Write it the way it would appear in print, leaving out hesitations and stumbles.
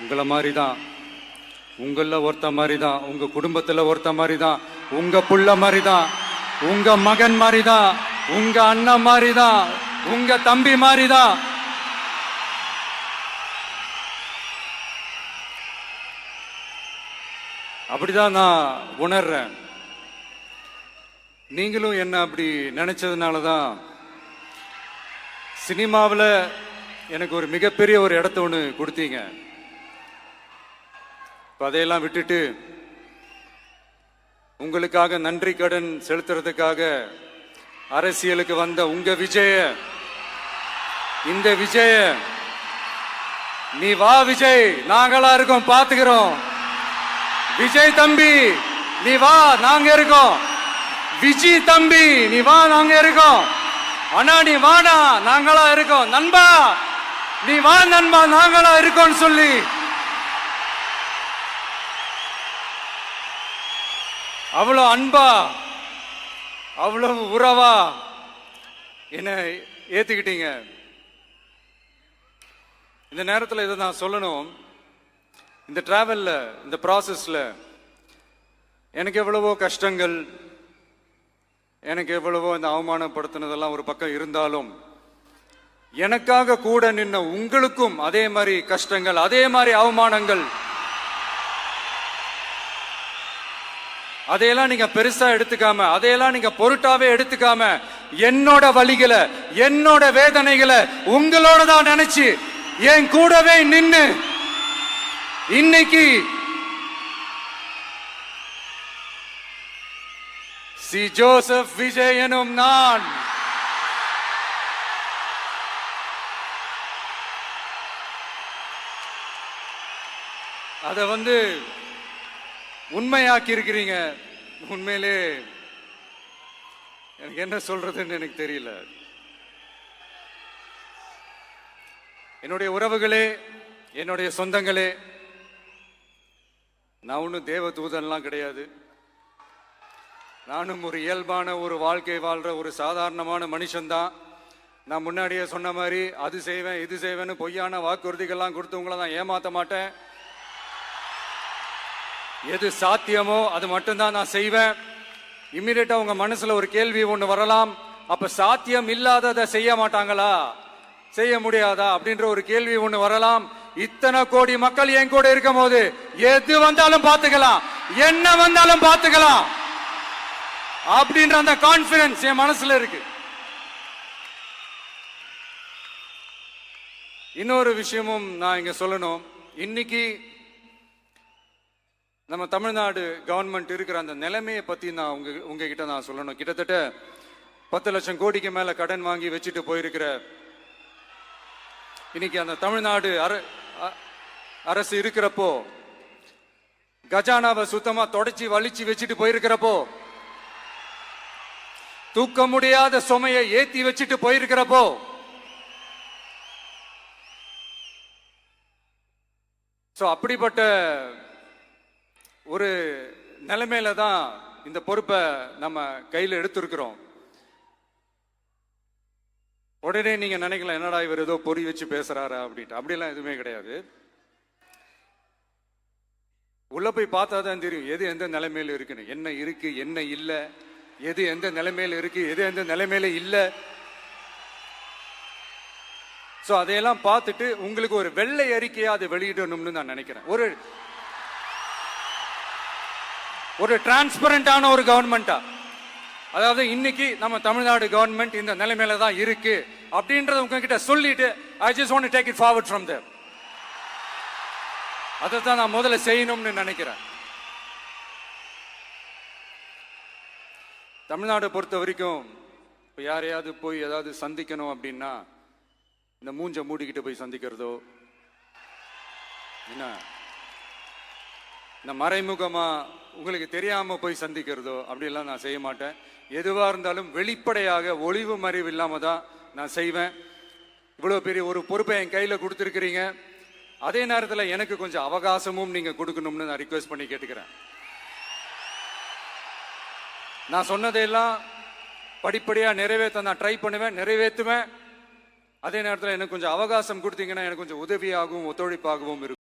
உங்களை மாதிரி தான், உங்களில் ஒருத்த மாதிரி தான், உங்க குடும்பத்தில் ஒருத்த மாதிரி தான், உங்க புள்ள மாதிரி தான், உங்க மகன் மாதிரி தான், உங்க அண்ணன் மாதிரி தான், உங்க தம்பி மாதிரி தான். அப்படிதான் நான் உணர்றேன். நீங்களும் என்ன அப்படி நினைச்சதுனால தான் சினிமாவில் எனக்கு ஒரு மிகப்பெரிய ஒரு இடத்த ஒன்று கொடுத்தீங்க. அதையெல்லாம் விட்டுட்டு உங்களுக்காக நன்றி கடன் செலுத்துறதுக்காக அரசியலுக்கு வந்த உங்க விஜய, இந்த விஜய, நீ வா விஜய், நாங்களா இருக்கோம், பாத்துக்கிறோம். விஜய் தம்பி நீ வா, நாங்க இருக்கோம். விஜய் தம்பி நீ வா, நாங்க இருக்கோம். அண்ணா நீ வாடா, நாங்களா இருக்கோம். நண்பா நீ வா நண்பா, நாங்களா இருக்கோம் சொல்லி அவ்வளவு அன்பா, அவ்வளவு உறவா என்ன ஏத்துக்கிட்டீங்க. இந்த நேரத்தில் இதை நான் சொல்லணும். இந்த டிராவல்ல, இந்த ப்ராசஸ்ல எனக்கு எவ்வளவோ கஷ்டங்கள், எனக்கு எவ்வளவோ இந்த அவமானப்படுத்தினதெல்லாம் ஒரு பக்கம் இருந்தாலும், எனக்காக கூட நின்ன உங்களுக்கும் அதே மாதிரி கஷ்டங்கள், அதே மாதிரி அவமானங்கள், அதையெல்லாம் நீங்க பெருசா எடுத்துக்காம, அதையெல்லாம் நீங்க பொருட்டாவே எடுத்துக்காம, என்னோட வலிகளை, என்னோட வேதனைகளை உங்களோட தான் நினைச்சு என் கூடவே நின்னு இன்னைக்கு சி ஜோசப் விஜய் எனும் நான் அத உண்மையாக்கி இருக்கிறீங்க. உண்மையிலே எனக்கு என்ன சொல்றதுன்னு எனக்கு தெரியல. என்னுடைய உறவுகளே, என்னுடைய சொந்தங்களே, நான் ஒன்றும் தேவ தூதன்லாம் கிடையாது. நானும் ஒரு இயல்பான ஒரு வாழ்க்கை வாழ்ற ஒரு சாதாரணமான மனுஷன்தான். நான் முன்னாடியே சொன்ன மாதிரி அது செய்வேன் இது செய்வேன்னு பொய்யான வாக்குறுதிகள்லாம் கொடுத்தவங்கள நான் ஏமாத்த மாட்டேன். எது சாத்தியமோ அது மட்டும்தான் நான் செய்வேன். இம்மிடியட்டா உங்க மனசுல ஒரு கேள்வி ஒண்ணு வரலாம், அப்ப சாத்தியம் இல்லாததை செய்ய மாட்டாங்களா, செய்ய முடியாதா அப்படின்ற ஒரு கேள்வி ஒண்ணு வரலாம். இத்தனை கோடி மக்கள் என் கூட இருக்கும் போது எது வந்தாலும் பாத்துக்கலாம், என்ன வந்தாலும் பாத்துக்கலாம் அப்படின்ற அந்த கான்பிடன்ஸ் என் மனசுல இருக்கு. இன்னொரு விஷயமும் நான் இங்க சொல்லணும். இன்னைக்கு நம்ம தமிழ்நாடு கவர்மெண்ட் இருக்கிற அந்த நிலைமையை பத்தி நான் உங்ககிட்ட நான் சொல்லணும். கிட்டத்தட்ட 10 லட்சம் கோடிக்கு மேல கடன் வாங்கி வச்சுட்டு போயிருக்கிற இன்னைக்கு அந்த தமிழ்நாடு அரசு இருக்கிறப்போ, கஜானாவை சுத்தமா தொடச்சி வலிச்சு வச்சுட்டு போயிருக்கிறப்போ, தூக்க முடியாத சுமையை ஏத்தி வச்சுட்டு போயிருக்கிறப்போ, அப்படிப்பட்ட ஒரு நிலைமையில தான் இந்த பொறுப்பை நம்ம கையில் எடுத்திருக்கிறோம். உடனே நீங்க நினைக்கலாம், என்னடா இவர் ஏதோ பொறி வச்சு பேசுறாரா அப்படின்ட்டு. அப்படிலாம் எதுவுமே கிடையாது. உள்ள போய் பார்த்தா தான் தெரியும் எது எந்த நிலைமையில இருக்குன்னு, என்ன இருக்கு என்ன இல்லை, எது எந்த நிலைமையில இருக்கு எது எந்த நிலைமையில இல்லை. அதையெல்லாம் பார்த்துட்டு உங்களுக்கு ஒரு வெள்ளை அறிக்கையா அதை வெளியிடணும்னு நான் நினைக்கிறேன். ஒரு டிரான்ஸ்பரண்டான ஒரு கவர்மெண்டா, அதாவது இன்னைக்கு நம்ம தமிழ்நாடு கவர்மெண்ட் இந்த நிலைமையில தான் இருக்கு அப்படின்றத உங்ககிட்ட சொல்லிட்டு I just want to take it forward from there. அதைத்தான் நான் முதல்ல செய்யணும்னு நினைக்கிறேன். தமிழ்நாடு பொறுத்த வரைக்கும் இப்போ யாரையாவது போய் ஏதாவது சந்திக்கணும் அப்படின்னா இந்த மூஞ்ச மூடிக்கிட்டு போய் சந்திக்கிறதோ, என்ன இந்த மறைமுகமா உங்களுக்கு தெரியாம போய் சந்திக்கிறதோ அப்படியெல்லாம் நான் செய்ய மாட்டேன். எதுவா இருந்தாலும் வெளிப்படையாக ஒளிவு மறைவு இல்லாம தான் நான் செய்வேன். இவ்வளவு பெரிய ஒரு பொறுப்பை என் கையில கொடுத்துருக்கிறீங்க. அதே நேரத்தில் எனக்கு கொஞ்சம் அவகாசமும் நீங்க கொடுக்கணும்னு நான் ரிக்வெஸ்ட் பண்ணி கேட்டுக்கிறேன். நான் சொன்னதையெல்லாம் படிப்படியா நிறைவேற்ற நான் ட்ரை பண்ணுவேன், நிறைவேற்றுவேன். அதே நேரத்தில் எனக்கு கொஞ்சம் அவகாசம் கொடுத்தீங்கன்னா எனக்கு கொஞ்சம் உதவியாகவும் ஒத்துழைப்பாகவும் இருக்கும்.